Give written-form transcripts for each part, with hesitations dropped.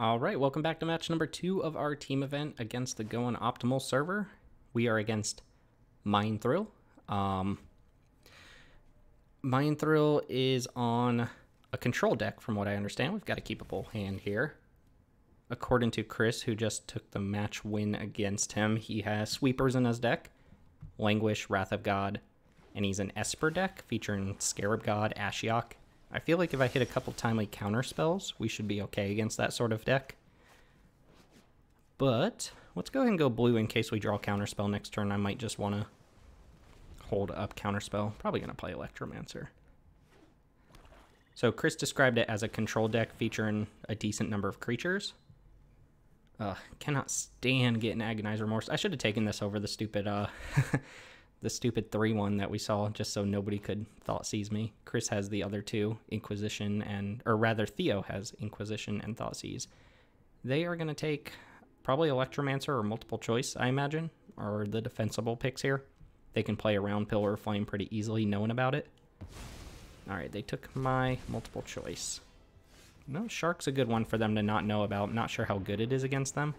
All right, welcome back to match number 2 of our team event against the Going Optimal server. We are against Mind Thrill. Mind Thrill is on a control deck, from what I understand. We've got a keepable hand here. According to Chris, who just took the match win against him, he has Sweepers in his deck, Languish, Wrath of God, and he's an Esper deck featuring Scarab God, Ashiok. I feel like if I hit a couple timely counter spells, we should be okay against that sort of deck. But let's go ahead and go blue in case we draw counterspell next turn. I might just want to hold up counterspell. Probably going to play Electromancer. So Chris described it as a control deck featuring a decent number of creatures. Cannot stand getting Agonize Remorse. I should have taken this over the stupid the stupid 3-1 that we saw, just so nobody could Thought Seize me. Chris has the other two, Inquisition and, or rather Theo has Inquisition and Thought Seize. They are going to take probably Electromancer or Multiple Choice, I imagine, are the defensible picks here. They can play around Pillar of Flame pretty easily, knowing about it. Alright, they took my Multiple Choice. No, Shark's a good one for them to not know about. I'm not sure how good it is against them.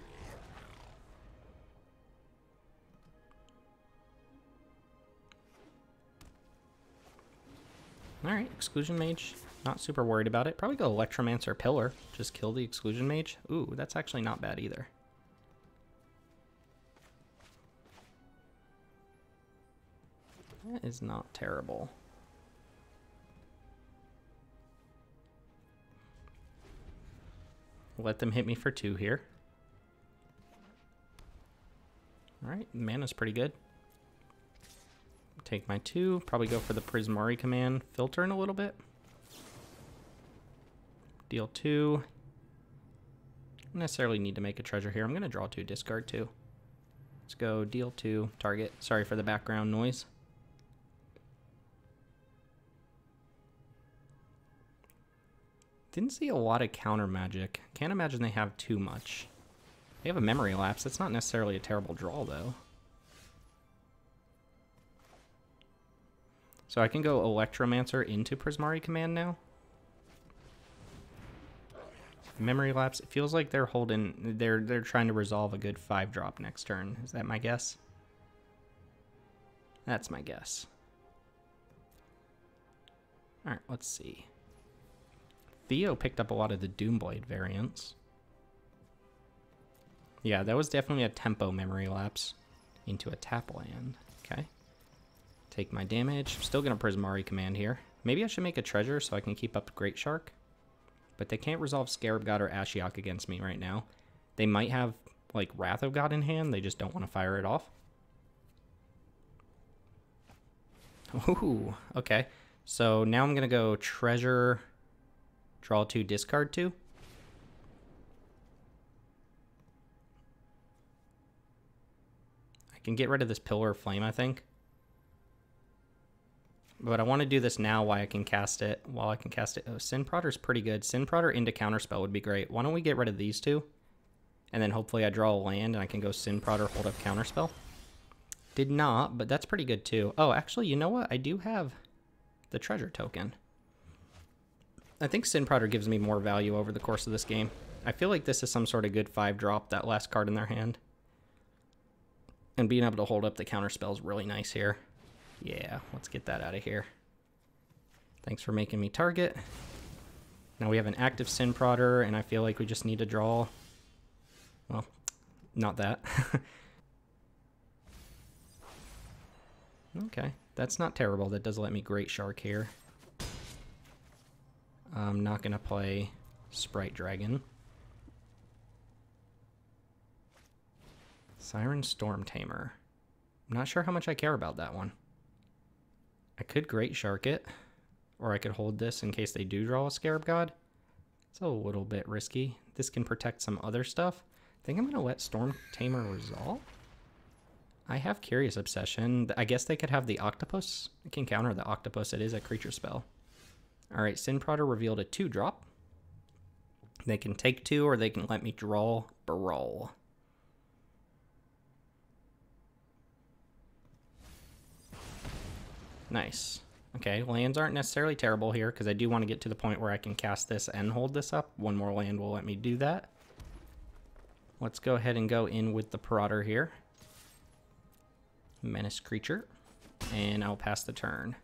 Alright, Exclusion Mage. Not super worried about it. Probably go Electromancer Pillar. Just kill the Exclusion Mage. Ooh, that's actually not bad either. That is not terrible. Let them hit me for 2 here. Alright, mana's pretty good. Take my 2, probably go for the Prismari command, filter in a little bit. Deal 2. Don't necessarily need to make a treasure here. I'm going to draw 2, discard 2. Let's go deal 2, target. Sorry for the background noise. Didn't see a lot of counter magic. Can't imagine they have too much. They have a memory lapse. That's not necessarily a terrible draw, though. So I can go Electromancer into Prismari command now. Memory lapse. It feels like they're holding. They're trying to resolve a good 5-drop next turn. Is that my guess? That's my guess. All right. Let's see. Theo picked up a lot of the Doomblade variants. Yeah, that was definitely a tempo memory lapse into a tap land. Okay. Take my damage. I'm still going to Prismari command here. Maybe I should make a treasure so I can keep up Great Shark. But they can't resolve Scarab God or Ashiok against me right now. They might have, like, Wrath of God in hand. They just don't want to fire it off. Ooh, okay. So now I'm going to go treasure... Draw 2, discard 2. I can get rid of this Pillar of Flame, I think. But I want to do this now while I can cast it. Oh, Sin Prodder's pretty good. Sin Prodder into Counterspell would be great. Why don't we get rid of these 2? And then hopefully I draw a land and I can go Sin Prodder, hold up Counterspell. Did not, but that's pretty good too. Oh, actually, you know what? I do have the treasure token. I think Sin Prodder gives me more value over the course of this game. I feel like this is some sort of good 5-drop, that last card in their hand. And being able to hold up the counterspell is really nice here. Yeah, let's get that out of here. Thanks for making me target. Now we have an active Sin Prodder, and I feel like we just need to draw... Well, not that. Okay, that's not terrible. That does let me Great Shark here. I'm not going to play Sprite Dragon. Siren Storm Tamer. I'm not sure how much I care about that one. I could Great Shark it, or I could hold this in case they do draw a Scarab God. It's a little bit risky. This can protect some other stuff. I think I'm going to let Storm Tamer resolve. I have Curious Obsession. I guess they could have the Octopus. I can counter the Octopus. It is a creature spell. Alright, Sin Prodder revealed a 2-drop. They can take 2 or they can let me draw Brawl. Nice. Okay, lands aren't necessarily terrible here because I do want to get to the point where I can cast this and hold this up. One more land will let me do that. let's go ahead and go in with the Prodder here. Menace creature. And I'll pass the turn.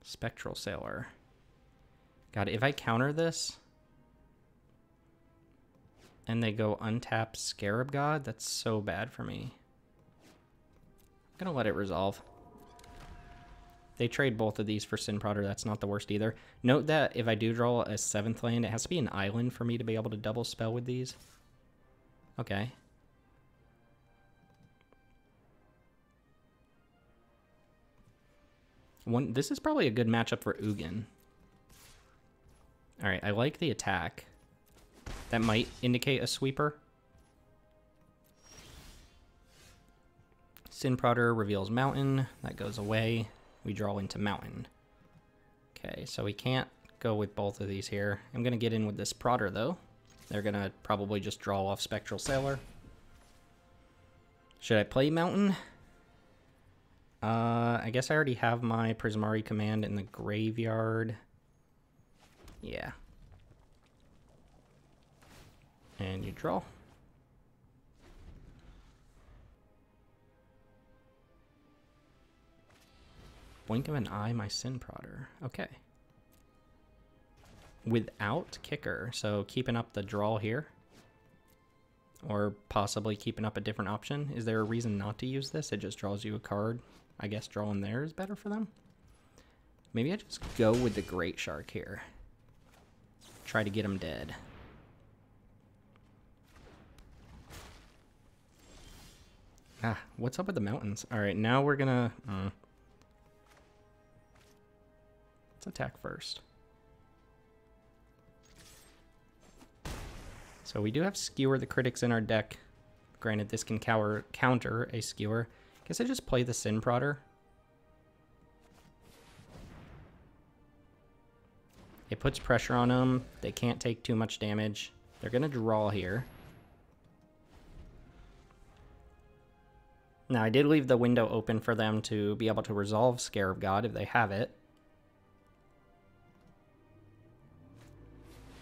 Spectral Sailor. God, if I counter this and they go untap Scarab God, that's so bad for me. I'm gonna let it resolve. They trade both of these for Sin Prodder. That's not the worst either. Note that if I do draw a 7th land, it has to be an island for me to be able to double spell with these. Okay. This is probably a good matchup for Ugin. Alright, I like the attack. That might indicate a sweeper. Sin Prodder reveals mountain. That goes away. We draw into mountain. Okay, so we can't go with both of these here. I'm going to get in with this Prodder, though. They're going to probably just draw off Spectral Sailor. Should I play mountain? I guess I already have my Prismari command in the graveyard. Yeah. And you draw. Blink of an eye, my Sin Prodder. Okay. Without kicker, so keeping up the draw here. Or possibly keeping up a different option. Is there a reason not to use this? It just draws you a card. I guess drawing there is better for them. Maybe I just go with the Great Shark here. Try to get him dead. Ah, what's up with the mountains? Alright, now we're gonna... Let's attack first. So we do have Skewer the Critics in our deck. Granted, this can counter a Skewer. Guess I just play the Sin Prodder. It puts pressure on them. They can't take too much damage. They're going to draw here. Now, I did leave the window open for them to be able to resolve Scarab God if they have it.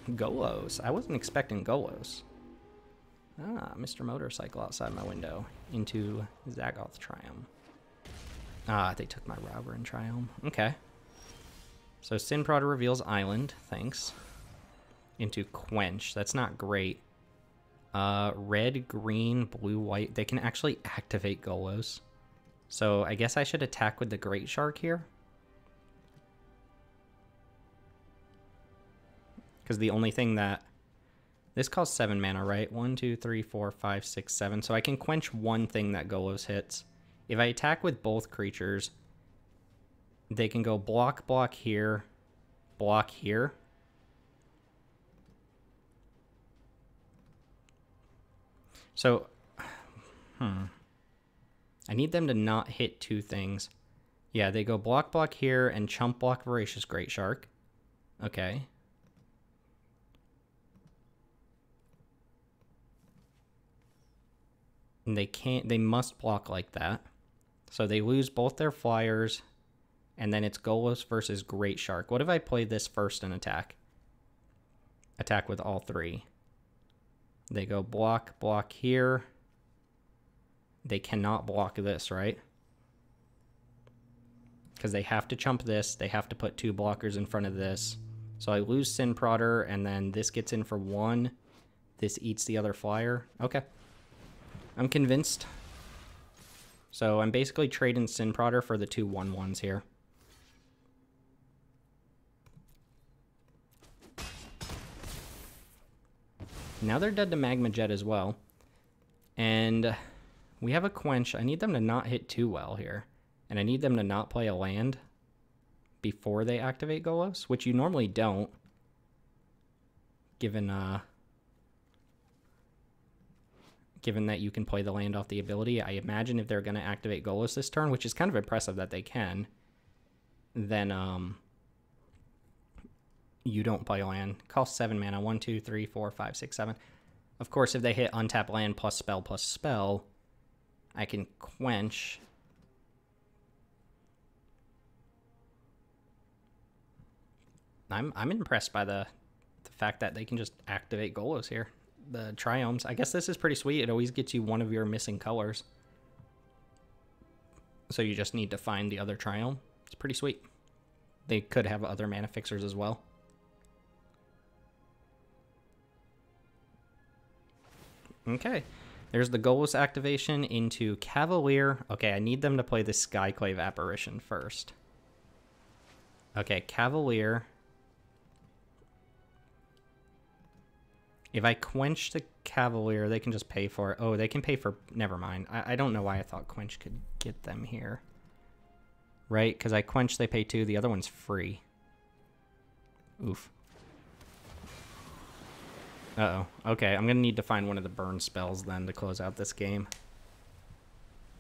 Golos. I wasn't expecting Golos. Ah, Mr. Motorcycle outside my window into Zagoth Triumph. Ah, they took my Rauger and Triumph. Okay. So Sin Prodder reveals Island. Thanks. Into Quench. That's not great. Red, green, blue, white. They can actually activate Golos. So I guess I should attack with the Great Shark here. Because the only thing that... This costs 7 mana, right? 1, 2, 3, 4, 5, 6, 7. So I can quench one thing that Golos hits. If I attack with both creatures, they can go block, block here, block here. So, I need them to not hit two things. Yeah, they go block, block here, and chump block Voracious Great Shark. Okay. And they must block like that. So they lose both their flyers, and then it's Golos versus Great Shark. What if I play this first and attack? Attack with all three. They go block, block here. They cannot block this, right? Because they have to chump this. They have to put 2 blockers in front of this. So I lose Sin Prodder, and then this gets in for 1. This eats the other flyer. Okay. I'm convinced. So I'm basically trading Sin Prodder for the 2 1/1s here. Now they're dead to Magma Jet as well. And we have a Quench. I need them to not hit too well here. And I need them to not play a land before they activate Golos, which you normally don't, given that you can play the land off the ability. I imagine if they're going to activate Golos this turn, which is kind of impressive that they can, then you don't play a land. Cost 7 mana. 1, 2, 3, 4, 5, 6, 7. Of course, if they hit untap land plus spell, I can quench. I'm impressed by the fact that they can just activate Golos here. The Triomes. I guess this is pretty sweet. It always gets you one of your missing colors. So you just need to find the other Triome. It's pretty sweet. They could have other mana fixers as well. Okay. There's the Golos activation into Cavalier. Okay, I need them to play the Skyclave Apparition first. Okay, Cavalier. If I quench the Cavalier, they can just pay for it. Oh, they can pay for... Never mind. I don't know why I thought quench could get them here. Right? Because I quench, they pay 2. The other one's free. Oof. Uh-oh. Okay, I'm going to need to find one of the burn spells then to close out this game.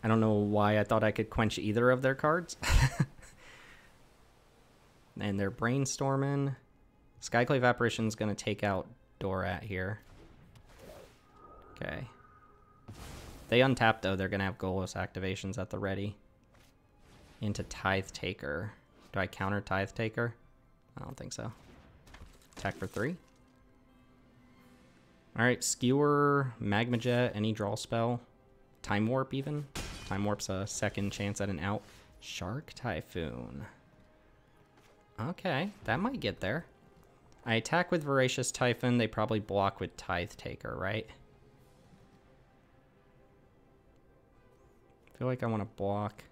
I don't know why I thought I could quench either of their cards. And they're brainstorming. Skyclave Apparition's going to take out Dorat here. Okay. They untap, though. They're going to have Golos activations at the ready. Into Tithe Taker. Do I counter Tithe Taker? I don't think so. Attack for 3. Alright, Skewer, Magma Jet, any draw spell. Time Warp even. Time Warp's a second chance at an out. Shark Typhoon. Okay, that might get there. I attack with Voracious Typhon. They probably block with Tithe Taker, right? I feel like I want to block.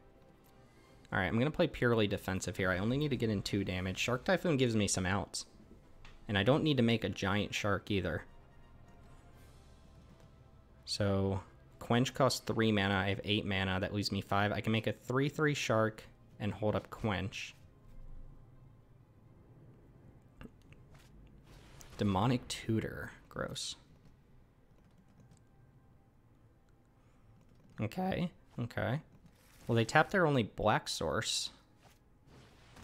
Alright, I'm going to play purely defensive here. I only need to get in 2 damage. Shark Typhoon gives me some outs. And I don't need to make a giant shark either. So, Quench costs 3 mana. I have 8 mana. That leaves me 5. I can make a 3/3 Shark and hold up Quench. Demonic Tutor. Gross. Okay. Okay. Well, they tap their only black source.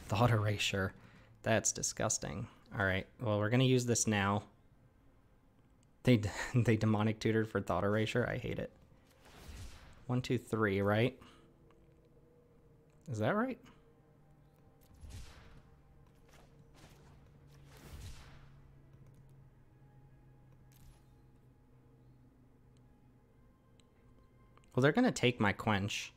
Thought Erasure. That's disgusting. Alright. Well, we're going to use this now. They demonic tutored for Thought Erasure. I hate it. 1, 2, 3, right? Is that right? Well, they're gonna take my quench.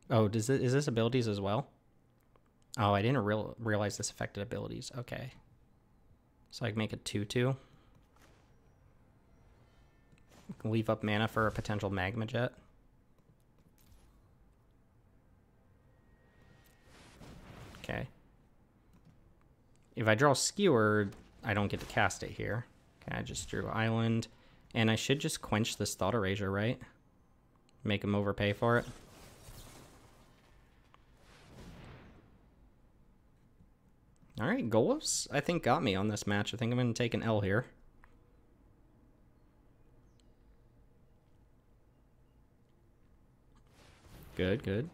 Oh, is this abilities as well? Oh, I didn't realize this affected abilities. Okay. So I can make a 2/2. Leave up mana for a potential Magma Jet. Okay. If I draw Skewer, I don't get to cast it here. Okay, I just drew Island. And I should just quench this Thought Erasure, right? Make him overpay for it. Alright, Golos, I think, got me on this match. I think I'm going to take an L here. Good, good.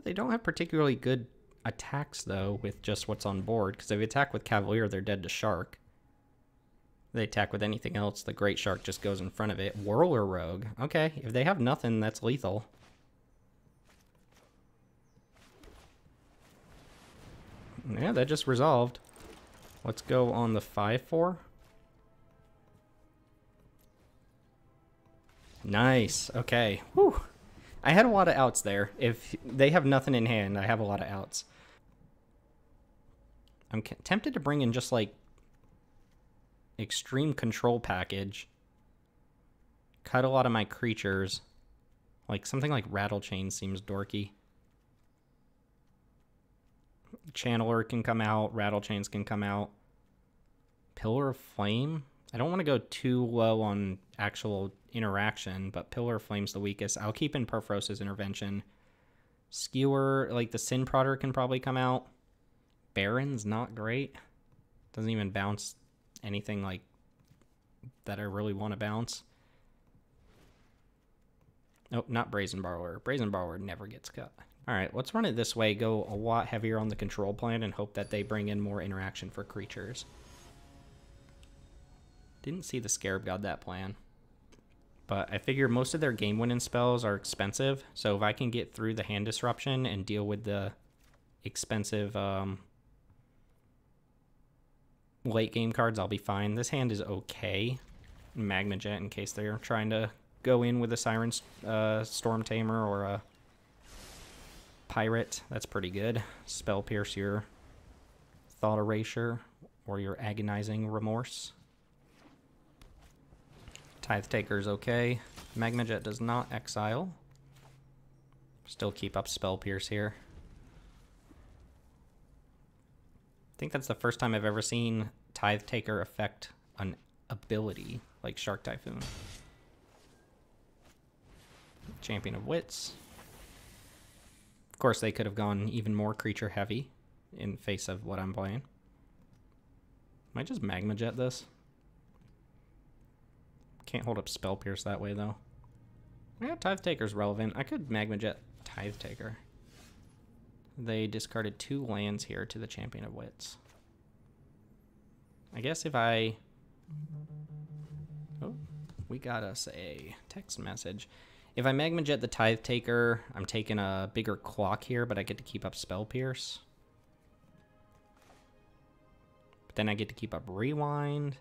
They don't have particularly good attacks, though, with just what's on board. Because if they attack with Cavalier, they're dead to Shark. They attack with anything else, the Great Shark just goes in front of it. Whirler Rogue. Okay, if they have nothing, that's lethal. Yeah, that just resolved. Let's go on the 5/4. Nice. Okay. Whew. I had a lot of outs there. If they have nothing in hand, I have a lot of outs. I'm tempted to bring in just like Extreme Control Package. Cut a lot of my creatures. Like something like Rattle Chain seems dorky. Channeler can come out. Rattle Chains can come out. Pillar of Flame. I don't want to go too low on actual interaction, but Pillar of Flame's the weakest. I'll keep in Perforos's Intervention. Skewer, like the Sin Prodder can probably come out. Baron's not great. Doesn't even bounce anything like that I really want to bounce. Oh, not Brazen Borrower. Brazen Borrower never gets cut. Alright, let's run it this way, go a lot heavier on the control plan, and hope that they bring in more interaction for creatures. Didn't see the Scarab God that plan. But I figure most of their game-winning spells are expensive, so if I can get through the hand disruption and deal with the expensive late-game cards, I'll be fine. This hand is okay. Magma Jet in case they're trying to go in with a Siren Storm Tamer or a Pirate. That's pretty good. Spell Pierce your Thought Erasure or your Agonizing Remorse. Tithe Taker's okay. Magma Jet does not exile. Still keep up Spell Pierce here. I think that's the first time I've ever seen Tithe Taker affect an ability like Shark Typhoon. Champion of Wits. Of course, they could have gone even more creature heavy in face of what I'm playing. Might just Magma Jet this. Can't hold up Spell Pierce that way, though. Yeah, Tithe Taker's relevant. I could Magma Jet Tithe Taker. They discarded 2 lands here to the Champion of Wits. I guess if I... Oh, we got us a text message. If I Magma Jet the Tithe Taker, I'm taking a bigger clock here, but I get to keep up Spell Pierce. But then I get to keep up Rewind.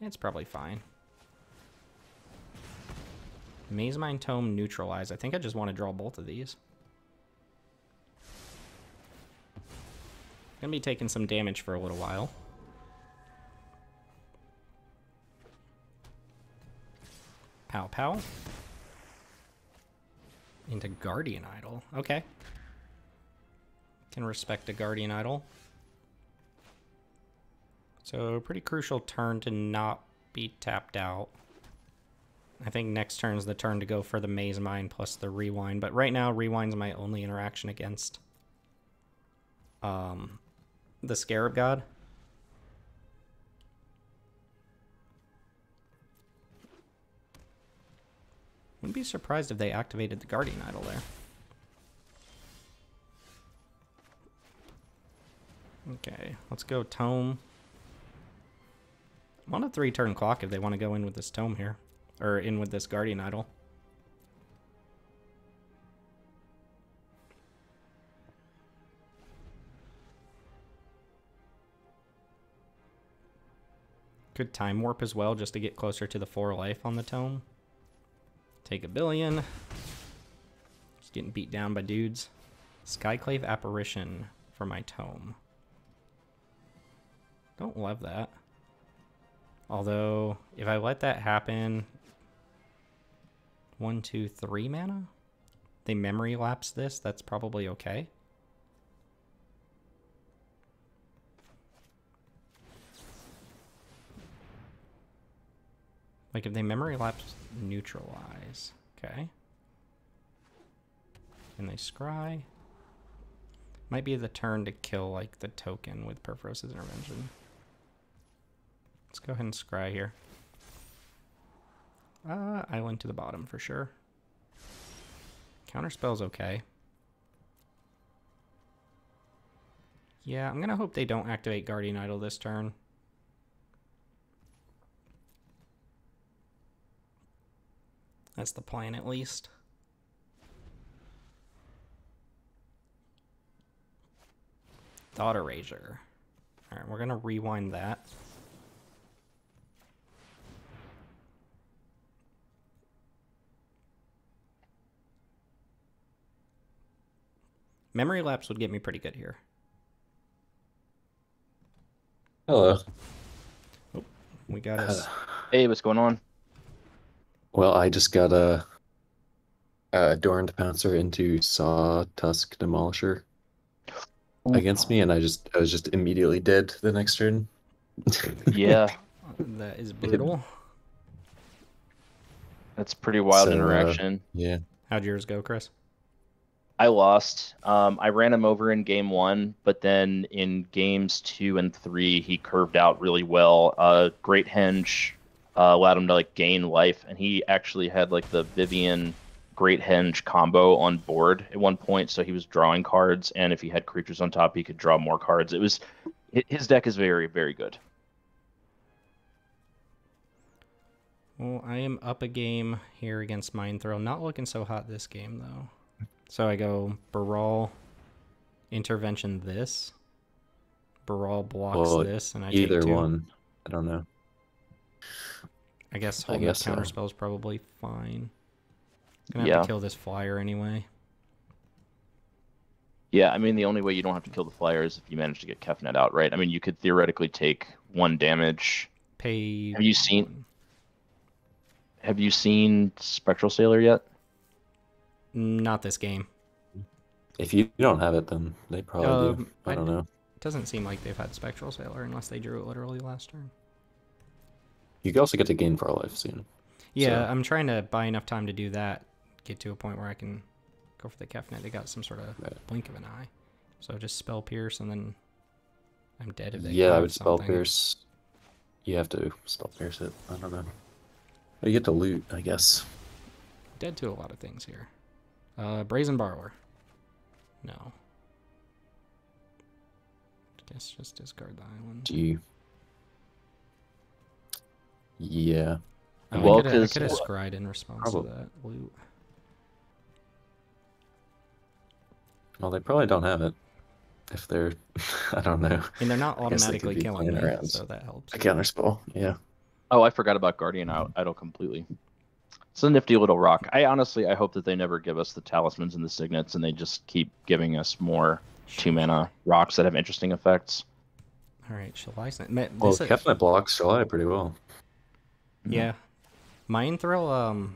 It's probably fine. Mazemind Tome Neutralize. I think I just want to draw both of these. Gonna be taking some damage for a little while. Pow pow. Into Guardian Idol. Okay. Can respect a Guardian Idol. So, pretty crucial turn to not be tapped out. I think next turn is the turn to go for the Maze Mine plus the Rewind. But right now, Rewind's my only interaction against the Scarab God. Wouldn't be surprised if they activated the Guardian Idol there. Okay, let's go Tome. I'm on a 3-turn clock if they want to go in with this Tome here. Or in with this Guardian Idol. Could Time Warp as well, just to get closer to the 4 life on the Tome. Take a billion. Just getting beat down by dudes. Skyclave Apparition for my Tome. Don't love that. Although, if I let that happen... 1, 2, 3 mana? They memory lapse this, that's probably okay. Like if they memory lapse, neutralize. Okay. And they scry. Might be the turn to kill like the token with Perforos's Intervention. Let's go ahead and scry here. Island to the bottom for sure. Counterspell's okay. Yeah, I'm gonna hope they don't activate Guardian Idol this turn. That's the plan, at least. Thought Erasure. Alright, we're gonna rewind that. Memory Lapse would get me pretty good here. Hello. Oh, we got us. Hey, what's going on? Well, I just got a Dorned Pouncer into Saw Tusk Demolisher against me, and I was just immediately dead the next turn. Yeah, That is brutal. that's pretty wild So, interaction. Yeah. How'd yours go, Chris? I lost. I ran him over in game 1, but then in games 2 and 3, he curved out really well. Great Henge allowed him to like gain life, and he actually had like the Vivian Great Henge combo on board at one point, so he was drawing cards, and if he had creatures on top, he could draw more cards. His deck is very, very good. Well, I am up a game here against Mind Throw. Not looking so hot this game, though. So I go Baral, Intervention this. Baral blocks this, and I take 2. Either one. I don't know. I guess holding up Counterspell is probably fine. Gonna have to kill this flyer anyway. Yeah, I mean, the only way you don't have to kill the flyer is if you manage to get Kefnet out, right? I mean, you could theoretically take 1 damage. Pay. Have you seen Spectral Sailor yet? Not this game. If you don't have it, then they probably do. I don't know. It doesn't seem like they've had Spectral Sailor unless they drew it literally last turn. You can also get to gain for life soon. Yeah, so. I'm trying to buy enough time to do that. Get to a point where I can go for the Kefnet. They got some sort of blink of an eye. So just Spell Pierce, and then I'm dead if they I would Spell Pierce. You have to Spell Pierce it. I don't know. You get to loot, I guess. Dead to a lot of things here. Brazen Borrower. No. Guess just discard the island. Do you? Yeah. Oh, well, I could have scryed in response to that loot. Well, they probably don't have it. If they're, I don't know. And they're not automatically killing me, so that helps. A counterspell, yeah. Oh, I forgot about Guardian Idol completely. It's a nifty little rock. I hope that they never give us the talismans and the signets, and they just keep giving us more 2-mana rocks that have interesting effects. All right, Shalai. Well, Kefnet blocks Shalai pretty well. Yeah. Mind Throw,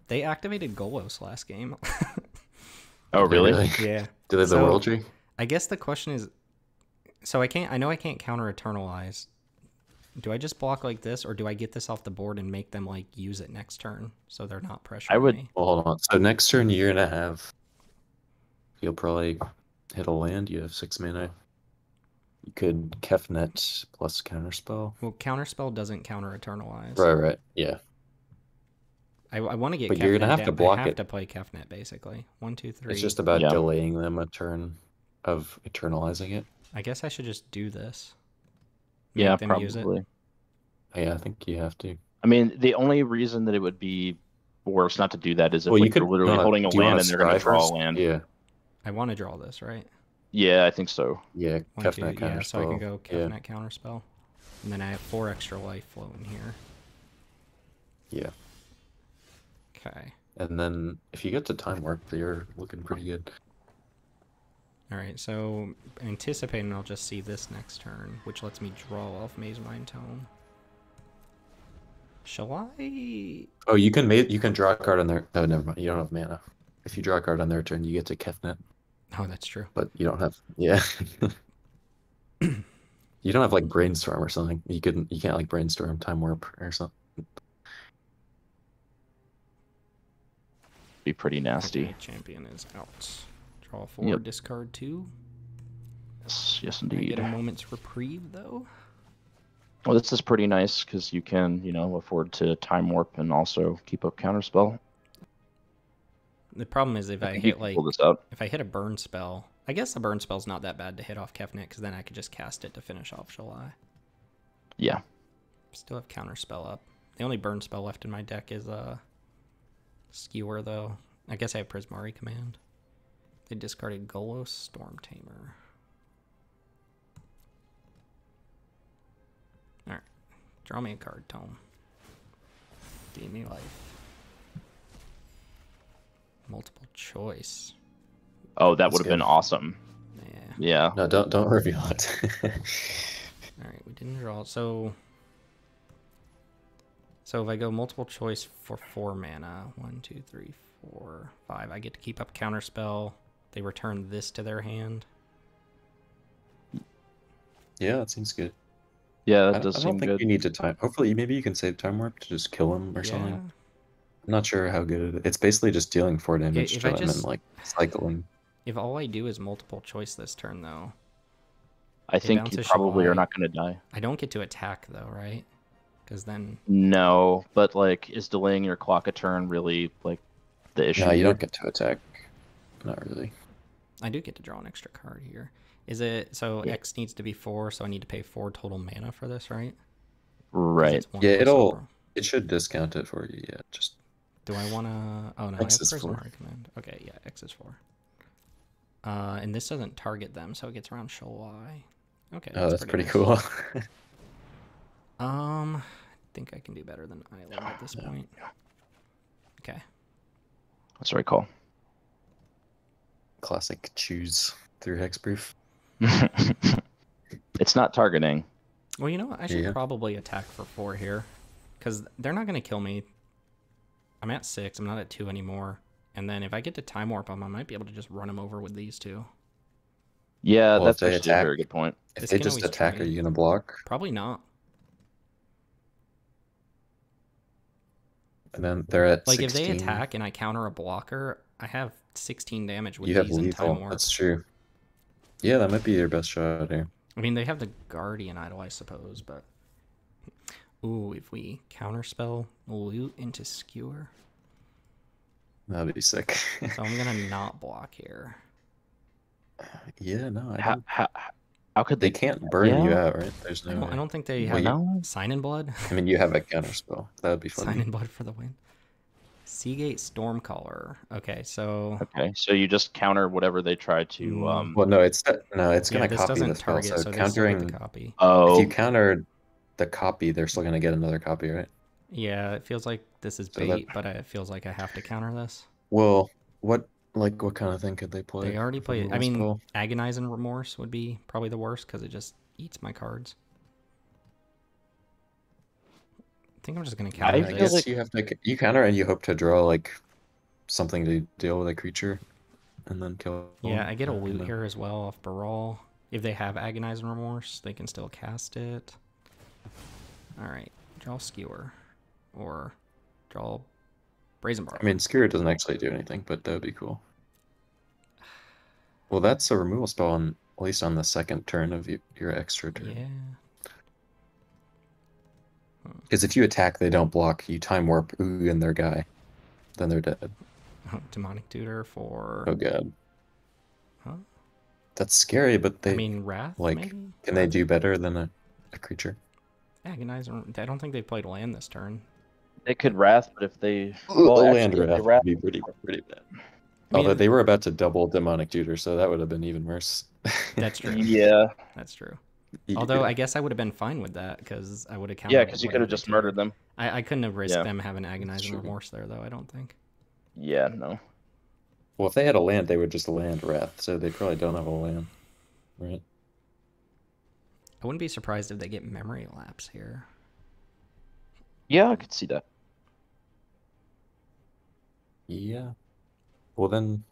they activated Golos last game. Oh, really? Yeah. Do they have the Worldry? I guess the question is, so I know I can't counter Eternalize. Do I just block like this, or do I get this off the board and make them like use it next turn so they're not pressuring me? Well, hold on. So next turn you're gonna have, you'll probably hit a land. You have 6 mana. You could Kefnet plus Counterspell. Well, Counterspell doesn't counter Eternalize. Right. Yeah. I want to get. But Kefnet you're gonna have to block it. I have to play Kefnet basically. 1, 2, 3. It's just about delaying them a turn of eternalizing it. I guess I should just do this. Yeah, them probably. Use it. Yeah, I think you have to. I mean, the only reason that it would be worse not to do that is if you could, you're literally holding a land and they're going to draw a land. Yeah. I want to draw this, right? Yeah, I think so. Yeah, Kefnet Counterspell. Yeah, so I can go Kefnet Counterspell. And then I have 4 extra life floating here. Yeah. Okay. And then if you get to Time Warp, you're looking pretty good. Alright, so anticipating I'll just see this next turn, which lets me draw off Maze Mind Tome. Shall I? Oh, you can draw a card on their. Oh, never mind. You don't have mana. If you draw a card on their turn, you get to Kefnet. Oh, that's true. But you don't have. Yeah. You don't have like Brainstorm or something. You can't like Brainstorm Time Warp or something. Be pretty nasty. Okay, champion is out. Draw 4, discard 2. Yes, indeed. I get a moment's reprieve though. Well, this is pretty nice because you can, afford to Time Warp and also keep up Counterspell. The problem is if I hit a burn spell, I guess the burn spell's not that bad to hit off Kefnet because then I could just cast it to finish off Shalai. Yeah. Still have Counterspell up. The only burn spell left in my deck is Skewer though. I guess I have Prismari Command. They discarded Golos Storm Tamer. Alright. Draw me a card, Tome. Give me life. Multiple choice. Oh, that would have been awesome. Yeah. No, don't reveal it. Alright, we didn't draw it. So if I go multiple choice for 4 mana, 1, 2, 3, 4, 5, I get to keep up Counterspell. They return this to their hand. Yeah, that seems good. Yeah, that does seem good. I don't think you need to time. Hopefully, maybe you can save Time Warp to just kill him or something. I'm not sure how good it is. It's basically just dealing 4 damage to him and like cycling. If all I do is multiple choice this turn, though, I think you probably are not going to die. I don't get to attack though, right? Because then no, but like, is delaying your clock a turn really like the issue. No, you here. don't get to attack. Not really. I do get to draw an extra card here. Is it so? Yeah. X needs to be 4, so I need to pay 4 total mana for this, right? 'Cause Right. it's one Yeah, less it'll. overall. It should discount it for you. Yeah, just Do I want to? Oh no, X I have is Prism 4. Recommend. Okay, yeah, X is 4. And this doesn't target them, so it gets around Shoal Y. Okay, Oh, that's pretty nice. cool. I think I can do better than Island at this point. Okay. That's right call. Classic choose through hexproof. It's not targeting. Well, you know what? I should Yeah. probably attack for 4 here, because they're not going to kill me. I'm at 6. I'm not at 2 anymore. And then if I get to Time Warp them, I might be able to just run them over with these 2. Yeah, Well, that's if they actually a attack- very good point. If This they can just always attack, trade. are you gonna block? Probably not. And then they're at Like 16. if they attack and I counter a blocker, I have 16 damage with You have these and Time lethal. Warp. That's true. Yeah, that might be your best shot here. I mean, they have the Guardian Idol, I suppose, but... Ooh, if we counterspell Loot into Skewer. That'd be sick. So I'm going to not block here. Yeah, no, I How, don't. how could They they? can't burn you Yeah. out, right? There's I no don't, way. I don't think they Well, have No. Sign in Blood. I mean, you have a counterspell. That would be Sign funny. in Blood for the win. Seagate Stormcaller. Okay, so... Okay, so you just counter whatever they try to. Well, no, it's Yeah, gonna this copy doesn't the spell. target, So so they still get countering, the copy. if Oh, you counter the copy, they're still gonna get another copy, right? Yeah, it feels like this is So that- bait, but it feels like I have to counter this. Well, what kind of thing could they play? They already for play. I removal mean, spell? Agonize and Remorse would be probably the worst because it just eats my cards. I think I'm just gonna I counter I feel this. guess you have to counter and you hope to draw like something to deal with a creature, and then kill. Yeah, them, I get a and loot then- here as well off Baral. If they have Agonize and Remorse, they can still cast it. All right, draw Skewer, or draw Brazen Bar. I mean, Skewer doesn't actually do anything, but that would be cool. Well, that's a removal spell on at least on the second turn of your extra turn. Yeah. Because if you attack, they don't block. You time warp Ooh and their guy, then they're dead. Demonic Tutor for. Oh god, Huh? that's scary. But they I mean, Wrath. like, maybe? can they do better than a creature? Agonize? I don't think they played land this turn. they could wrath, but if they A actually, land if they wrath wrath, would be pretty bad. I mean, Although they were about to double demonic tutor, so that would have been even worse. That's true. yeah, That's true. You- Although I guess I would have been fine with that because I would have counted. yeah, because you could whatever have just they murdered did. them. I couldn't have risked Yeah. them having Agonize and true. Remorse there, though. I don't think. Yeah, no. Well, if they had a land, they would just land wrath, so they probably don't have a land, right? I wouldn't be surprised if they get Memory Lapse here. Yeah, I could see that. Yeah. Well then,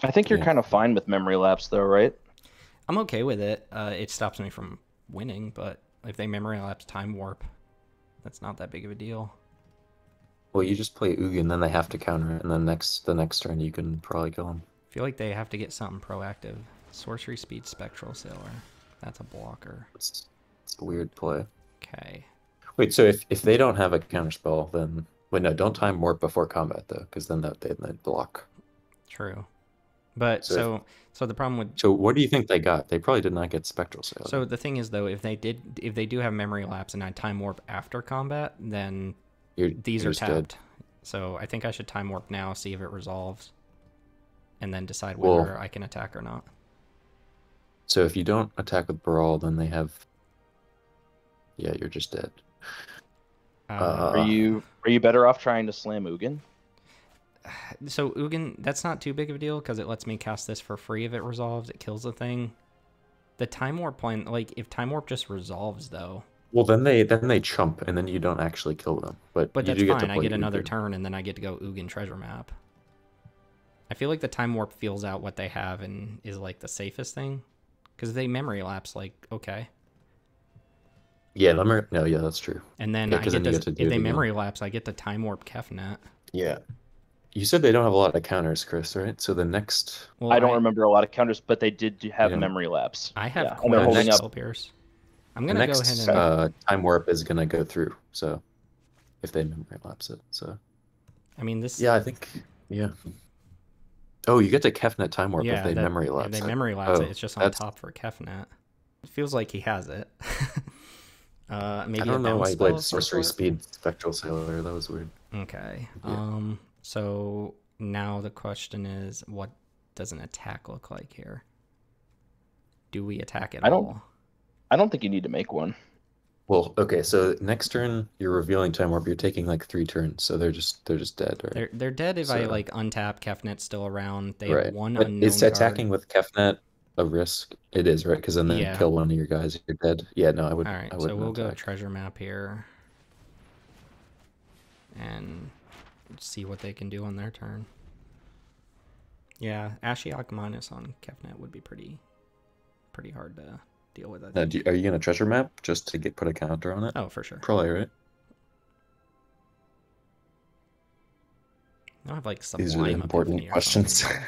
I think you're Yeah. kind of fine with memory lapse, though, right? I'm okay with it. It stops me from winning, but if they Memory Lapse Time Warp, that's not that big of a deal. well, you just play Oogie, and then they have to counter it, and then the next turn you can probably kill them. I feel like they have to get something proactive. Sorcery Speed Spectral Sailor. That's a blocker. It's a weird play. Okay. Wait, so if they don't have a counterspell, then wait, no, don't time warp before combat though, because then they'd block. True. But So so the problem with So what do you think they got? They probably did not get spectral sail. So the thing is, though, if they do have Memory Lapse and I Time Warp after combat, then these you're are just dead. tapped. So I think I should Time Warp now, see if it resolves, and then decide Well- whether I can attack or not. So if you don't attack with Brawl, then they have. Yeah, you're just dead. Are you better off trying to slam Ugin? So Ugin, that's not too big of a deal because it lets me cast this for free if it resolves. It kills the thing. The Time Warp plan, like if Time Warp just resolves though, Well, then they chump, and then you don't actually kill them. But you that's do get to fine. I play get another Ugin. turn and then I get to go Ugin Treasure Map. I feel like the Time Warp feels out what they have and is like the safest thing because they Memory Lapse, like okay. Yeah, no, yeah, that's true. And then Yeah, I 'cause get then you to, get to do if it they again. Memory Lapse, I get the Time Warp Kefnet. Yeah. You said they don't have a lot of counters, Chris, right? So the next. I don't remember a lot of counters, but they did have Yeah. memory lapse. I have Yeah, and Quinn they're and holding up. Spell Pierce. I'm The gonna go next ahead and. time warp is gonna go through. So if they memory lapse it, so I mean this. yeah, I think Yeah. Oh, you get to Kefnet Time Warp if Yeah, they memory yeah, lapse they it. memory lapse Oh, it. It's just on that's top for Kefnet. It feels like he has it. I Maybe a don't know bounce why he spell played of some Sorcery sort? Speed Spectral Sailor. That was weird. Okay. Yeah. So now the question is, what does an attack look like here? Do we attack at all? I don't think you need to make one. Well, okay, so next turn you're revealing Time Warp. You're taking like 3 turns, so they're just dead, right? They're dead if I So- like untap. Kefnet's still around. They Right. have one But unknown is card. attacking with Kefnet a risk? It is, right? Because then they Yeah. kill one of your guys, you're dead. Yeah, no, I All wouldn't. right, I so wouldn't we'll go attack. treasure map here and see what they can do on their turn. Yeah, Ashiok minus on Kefnet would be pretty hard to deal with. I Now, think. are you gonna treasure map just to put a counter on it? Oh, for sure. Probably, right? I don't have like These are the Sublime important Epiphany or questions. something,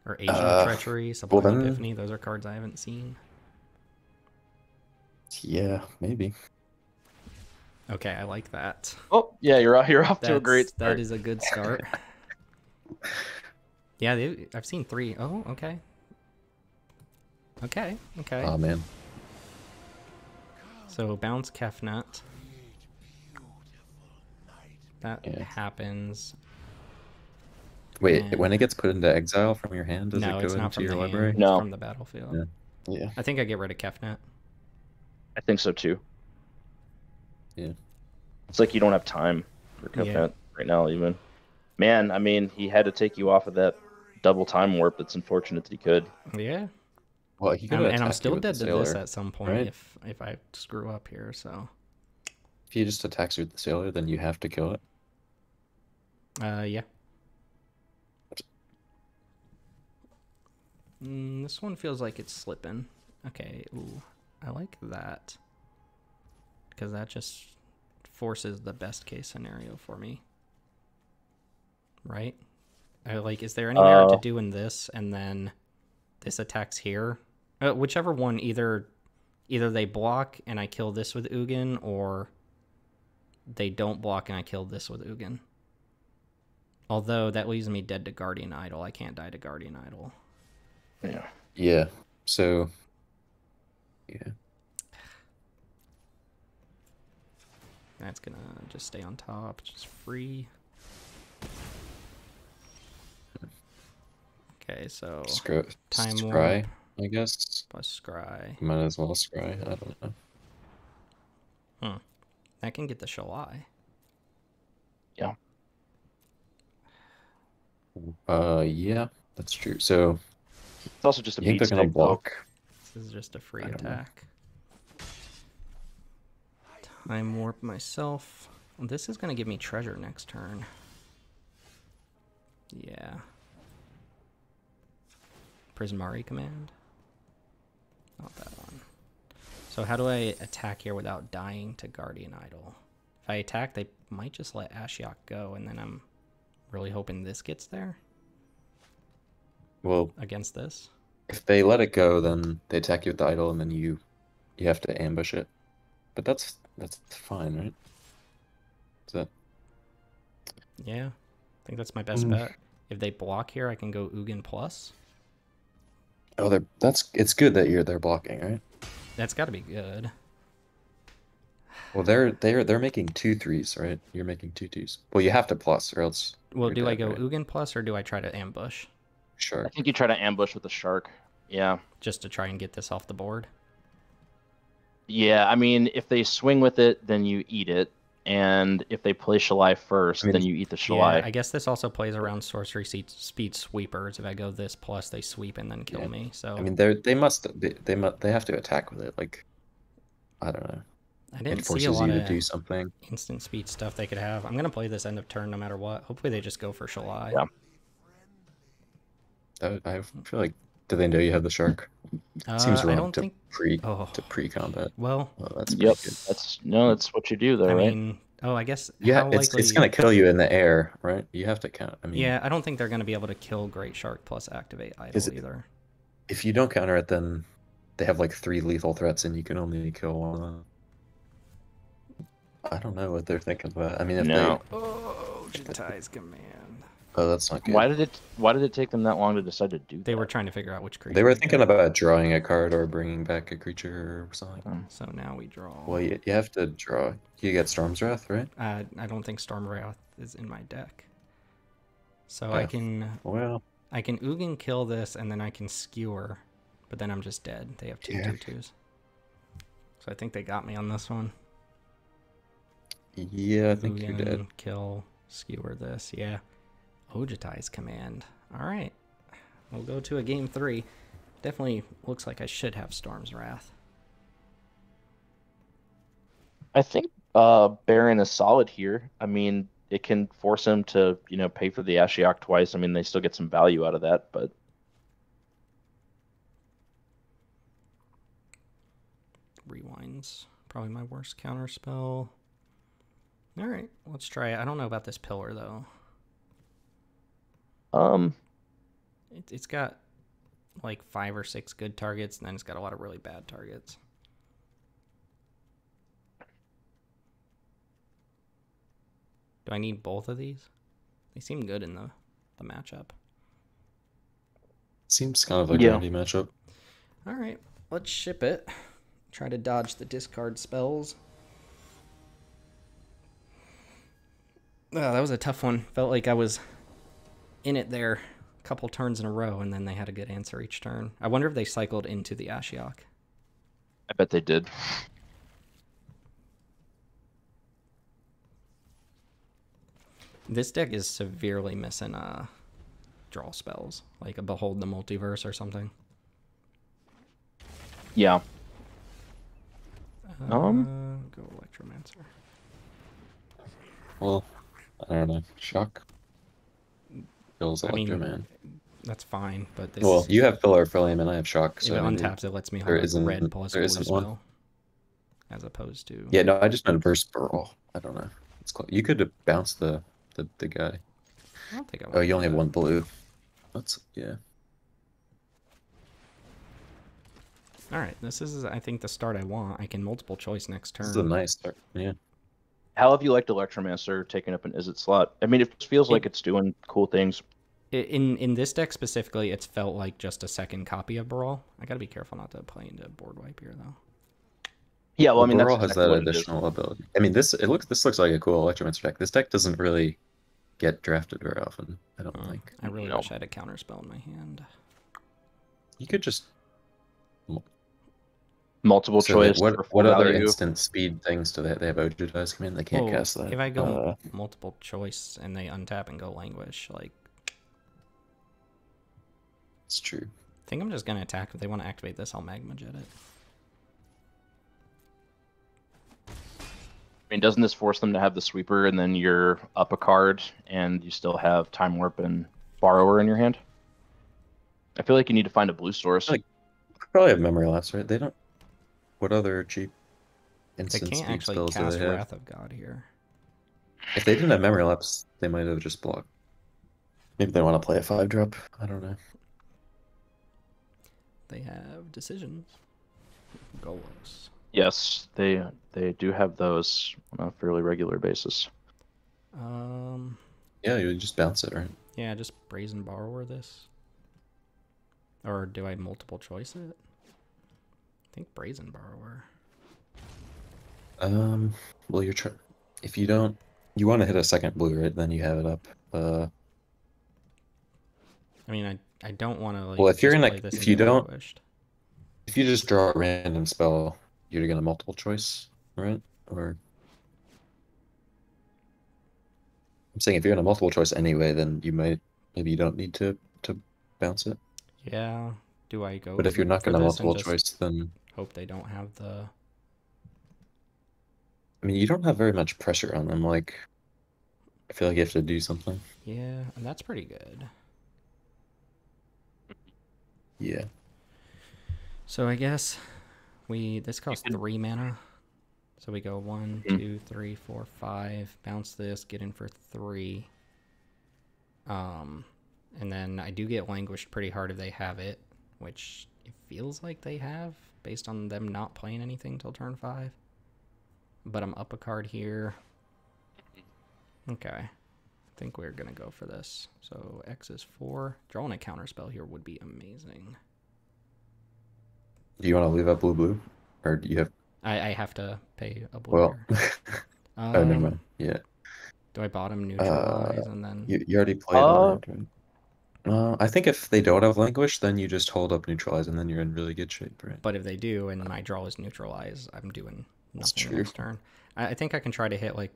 or Agent Treachery, Sublime then- Epiphany. Those are cards I haven't seen. Yeah, maybe. Okay, I like that. Oh, yeah, you're off to a great start. That is a good start. Yeah, I've seen 3. Oh, okay. Okay. Oh man. So bounce Kefnet. That Yeah. happens. Wait, And- when it gets put into exile from your hand, does No, it go it's not into from your the library? hand. No. It's from the battlefield. Yeah. Yeah. I think I get rid of Kefnet. I think so too. Yeah. It's like you don't have time for Kefnet right now, even. Man, I mean, he had to take you off of that double time warp. It's unfortunate that he could. Yeah. Well, he could And I'm attack you still with the dead to this sailor, at some point right? if I screw up here, so. If he just attacks you with the sailor, then you have to kill it. Yeah. This one feels like it's slipping. Okay, ooh. I like that. Because that just forces the best case scenario for me. Right? Is there any merit to doing this and then this attacks here? Whichever one, either they block and I kill this with Ugin, or they don't block and I kill this with Ugin. Although that leaves me dead to Guardian Idol. I can't die to Guardian Idol. Yeah. Yeah. So. Yeah. That's gonna just stay on top, just free. Okay, so time Scry, warp I guess. plus scry. Might as well scry. I don't know. I can get the Shalai. Yeah. Yeah, that's true. So It's also just a you think beat they're gonna stick, though. block? This is just a free I don't know. attack. Time warp myself. This is gonna give me treasure next turn. Yeah. Prismari command. Not that one. So how do I attack here without dying to Guardian Idol? If I attack, they might just let Ashiok go, and then I'm really hoping this gets there Well, against this. if they let it go, then they attack you with the idol, and then you have to ambush it. But that's fine, right? Is that? Yeah, I think that's my best bet. If they block here, I can go Ugin plus. Oh, it's good that they're blocking, right? That's got to be good. Well, they're making 2 3s, right? You're making 2 2s. Well, you have to plus, or else. Well, you're do I dead, go right? Ugin plus, or do I try to ambush Sure. I think you try to ambush with the shark. Yeah. just to try and get this off the board? Yeah, I mean, if they swing with it, then you eat it. And if they play Shalai first, I mean, then you eat the Shalai. Yeah, I guess this also plays around sorcery speed sweepers. If I go this plus, they sweep and then kill me. So I mean, they have to attack with it. Like, I don't know. I It didn't see forces a lot you to of do something. instant speed stuff they could have. I'm gonna play this end of turn no matter what. Hopefully they just go for Shalai. Yeah. I feel like, do they know you have the shark? Seems I wrong don't to think. pre-combat. Well, That's Yep. pretty good. That's what you do, though, I right? mean, I guess Yeah, how it's likely? gonna kill you in the air, right? You have to count. I mean, Yeah, I don't think they're gonna be able to kill Great Shark plus activate Idol Is it- either. if you don't counter it, then they have like 3 lethal threats, and you can only kill one of them. I don't know what they're thinking about. I mean, if No. Oh, Jitai's command. Oh, that's not good. Why did it take them that long to decide to do that? They were trying to figure out which creature. They were to thinking go. about drawing a card or bringing back a creature or something. So now we draw. Well, you have to draw. You get Storm's Wrath, right? I don't think Storm Wrath is in my deck. So Yeah. I can Well, kill this, and then I can skewer, but then I'm just dead. They have two 2/2s. So I think they got me on this one. Yeah, I think you're Ugin, dead. kill, skewer this. Yeah. Ojutai's command. All right. We'll go to a game 3. Definitely looks like I should have Storm's Wrath. I think Baron is solid here. I mean, it can force him to, pay for the Ashiok twice. I mean, they still get some value out of that, but Rewind's probably my worst counter spell. All right, let's try it. I don't know about this pillar though. It's got like 5 or 6 good targets, and then it's got a lot of really bad targets. Do I need both of these? They seem good in the matchup. Seems kind of a Yeah. grindy matchup. All right, let's ship it. Try to dodge the discard spells. Oh, that was a tough one. Felt like I was in it there a couple turns in a row, and then they had a good answer each turn. I wonder if they cycled into the Ashiok. I bet they did. This deck is severely missing draw spells, like a Behold the Multiverse or something. Yeah. Go Electromancer. Well, I don't know. Shock kills I mean, Electroman. That's fine, but this Well, you have Pillar of Flame and I have Shock, if so it I mean, untaps, it lets me there hold a isn't- red plus there blue isn't spell, one. as opposed to Yeah, no, I just meant Burst Brawl. I don't know. It's close. You could have bounced the guy. I don't think I Oh, want you only to have do one blue. That's yeah. that. All right, this is I think the start I want. I can multiple choice next This is a turn. nice start. Yeah. How have you liked Electromancer taking up an Izzet slot? I mean, it feels like it's doing cool things. In this deck specifically, it's felt like just a second copy of Brawl. I gotta be careful not to play into board wipe here though. Yeah, well, I mean, Brawl that's has exactly that what it is. additional ability. I mean, this looks like a cool Electromancer deck. This deck doesn't really get drafted very often. I don't think. I really No. wish I had a counter spell in my hand. You could just Multiple so choice. what for what full other value. instant speed things do they have Ojutai's command? They can't Oh, cast that. if I go multiple choice and they untap and go Languish, like It's true. I think I'm just gonna attack. If they want to activate this, I'll Magma Jet it. I mean, doesn't this force them to have the sweeper and then you're up a card and you still have Time Warp and Borrower in your hand? I feel like you need to find a blue source. Like- Probably have memory lapse, right? They don't. What other cheap They instant can't speed actually spells do cast they have? Wrath of God here. If they didn't have memory lapse, they might have just blocked. Maybe they want to play a 5-drop. I don't know. They have decisions. Golos. Yes, they do have those on a fairly regular basis. Yeah, you would just bounce it, right? Yeah, just Brazen Borrower this. Or do I multiple choice it? I think Brazen Borrower. Well, you're trying. If you don't, you want to hit a second blue, right? Then you have it up. I mean, I don't want to like. Well, if you're just in play a- this if into you don't- Vanquished. If you just draw a random spell, you're gonna multiple choice, right? Or I'm saying if you're gonna multiple choice anyway, then maybe you don't need to bounce it. Yeah. Do I go? But if you're not for gonna this and multiple just choice, then hope they don't have the. I mean you don't have very much pressure on them. Like I feel like you have to do something. Yeah, and that's pretty good. Yeah. So I guess this costs 3 mana. So we go 1, 2, 3, 4, 5. Bounce this, get in for 3. And then I do get Languished pretty hard if they have it, which it feels like they have, based on them not playing anything till turn 5. But I'm up a card here. Okay. I think we're gonna go for this. So X is 4. Drawing a counterspell here would be amazing. Do you want to leave up blue, or do you have? I have to pay a blue Well, here. oh, never mind. Yeah. Do I bottom neutralize and then? You already played a round, right? I think if they don't have Languish, then you just hold up neutralize, and then you're in really good shape, right? But if they do, and my draw is neutralize, I'm doing nothing true. next turn. I think I can try to hit like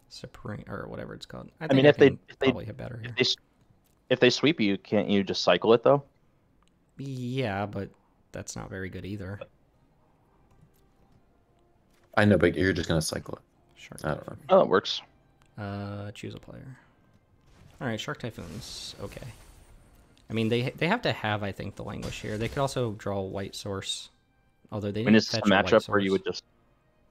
Supreme or whatever it's called. I mean, think if they probably hit better here. If they sweep you, can't you just cycle it though? Yeah, but that's not very good either. I know, but you're just gonna cycle it. Sure. I don't know. Oh, that works. Choose a player. All right, Shark Typhoon's okay. I mean, they have to have, I think, the Languish here. They could also draw a white source, although they I mean, didn't is this a fetch white matchup where you source. would just?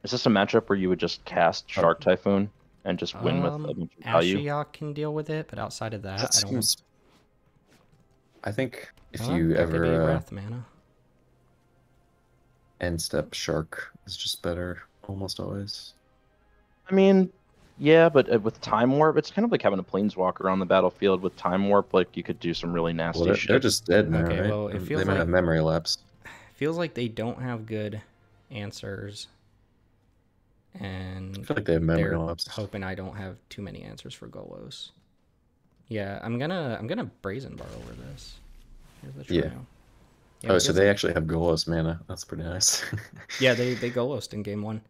Is this a matchup where you would just cast Shark Typhoon and just win with a bunch of value? Ashiok can deal with it, but outside of that, I don't. Seems... I think if Well, you that could be ever Wrath mana. end step Shark is just better almost always. I mean, yeah, but with Time Warp, it's kind of like having a Planeswalker on the battlefield. With Time Warp, like you could do some really nasty Well, shit. they're just dead now, Okay, right? well, it feels they might like- have memory lapse. Feels like they don't have good answers, and I feel like they have memory they're lapse. hoping I don't have too many answers for Golos. Yeah, I'm gonna Brazen Bar over this. Here's the Yeah. trio. Oh, it so feels they like- actually have Golos mana. That's pretty nice. Yeah, they Golost in game 1.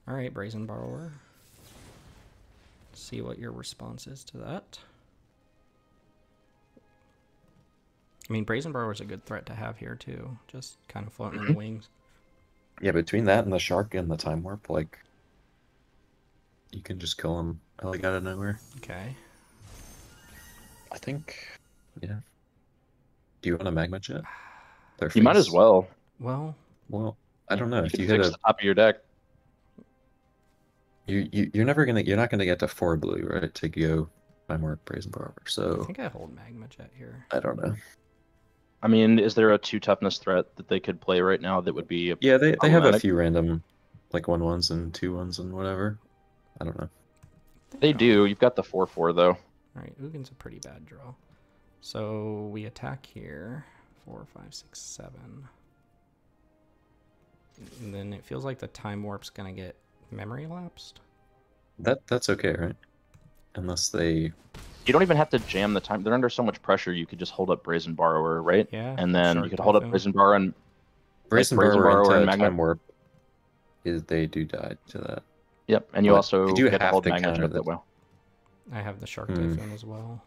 All right, Brazen Borrower. See what your response is to that. I mean, Brazen Borrower is a good threat to have here too. Just kind of floating in the wings. Yeah, between that and the Shark and the Time Warp, like, you can just kill them like out of nowhere. Okay. I think, yeah. Do you want a Magma Jet? Their You might face? as well. Well, Well, I don't know. You If can you hit fix a, the top of your deck. you're not gonna get to 4 blue, right? To go Time Warp, Brazen Borrower. I So think I hold Magma Jet here. I don't know. I mean, is there a 2 toughness threat that they could play right now that would be? Yeah, they have a Problematic. few random, like 1/1s and 2/1s and whatever. I don't know. They do. You've got the 4/4 though. All right, Ugin's a pretty bad draw. So we attack here. 4, 5, 6, 7. And then it feels like the Time Warp's gonna get memory lapsed. That's okay, right? Unless they. You don't even have to jam the time. They're under so much pressure. You could just hold up Brazen Borrower, right? Yeah. And then Shark you could hold up Typhoon. Brazen Borrower and Brazen Brazen Borrower Borrower into and Magma- Time Warp is they do die to that. yep. And you But also you do get to have hold to Magma counter Jet the- that well. I have the Shark Hmm. Typhoon as well.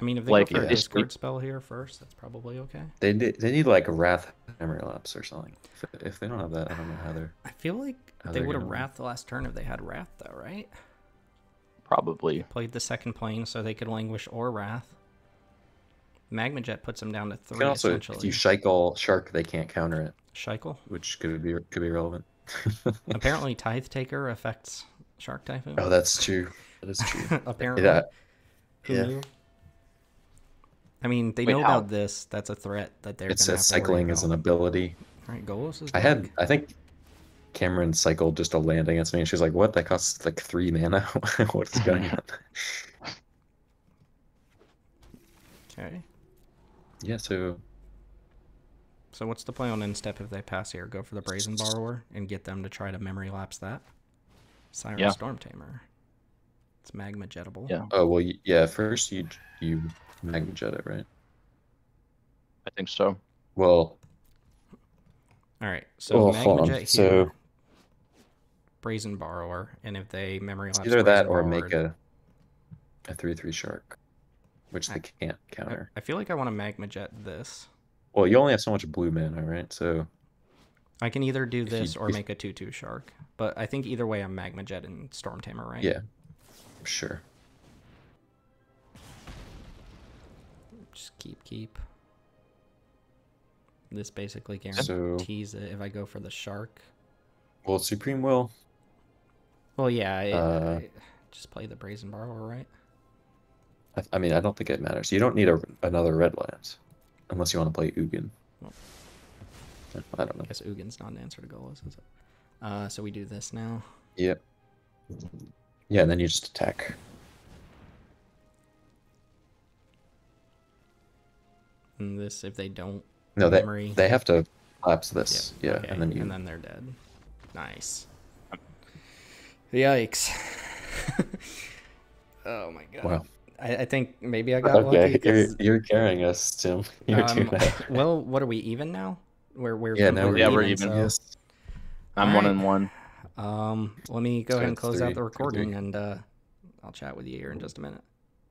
I mean, if they Like, go for if a they discard sweep- spell here first, that's probably okay. They need like Wrath Memory Lapse or something. If they don't have that, I don't know how they're. I feel like How they they're would have gonna win. Wrath the last turn if they had Wrath, though, right? Probably. Played the second plane so they could Languish or Wrath. Magma Jet puts them down to 3, You can also, essentially. if you cycle Shark, they can't counter it, Shackle. which could be relevant. Apparently, Tithe Taker affects Shark Typhoon. Oh, that's true. That is true. Apparently. Yeah. Who Yeah. knew? I mean, they Wait, know how? about this. That's a threat that they're It going to have says to worry cycling is an about. ability. All right, Golos is back. I think Cameron cycled just a land against me, and she's like, "What? That costs like 3 mana. What's going on?" Okay. Yeah. So So what's the play on end step if they pass here? Go for the Brazen Borrower and get them to try to memory lapse that? Siren Yeah. Storm Tamer. It's Magma Jettable. Yeah. oh well, yeah. First you Magma Jet it, right? I think so. Well, All right. So well, Magma hold on. Jet here, So Brazen Borrower, and if they memory lapse either that Brazen or Borrower, make a 3/3 Shark, which they can't counter. I feel like I want to Magma Jet this. Well, you only have so much blue mana, right? So I can either do If you- this or if- make a 2/2 Shark, but I think either way I'm Magma Jet and Storm Tamer, right? yeah, sure. Just keep. This basically So- guarantees it if I go for the Shark. Well, Supreme will. Well, yeah, Uh, just play the Brazen Borrower, right? I mean, I don't think it matters. You don't need another red land unless you want to play Ugin. Well. I don't know. I guess Ugin's not an answer to Golos, is it? So we do this now. Yep. Yeah, and then you just attack. And this, if they don't No, memory. they have to collapse this. Yep, Yeah, okay, and then you. And then they're dead. Nice. Yikes. Oh my god. Wow. I think maybe I got lucky. Okay, 'Cause, you're carrying us, Tim. You're 2-0. well, what are we, even now? We're Yeah, now completely we're even. even. So. Yes. I'm Alright. 1-1. Let me go So ahead and it's close out 3, the 3. recording, and I'll chat with you here in just a minute.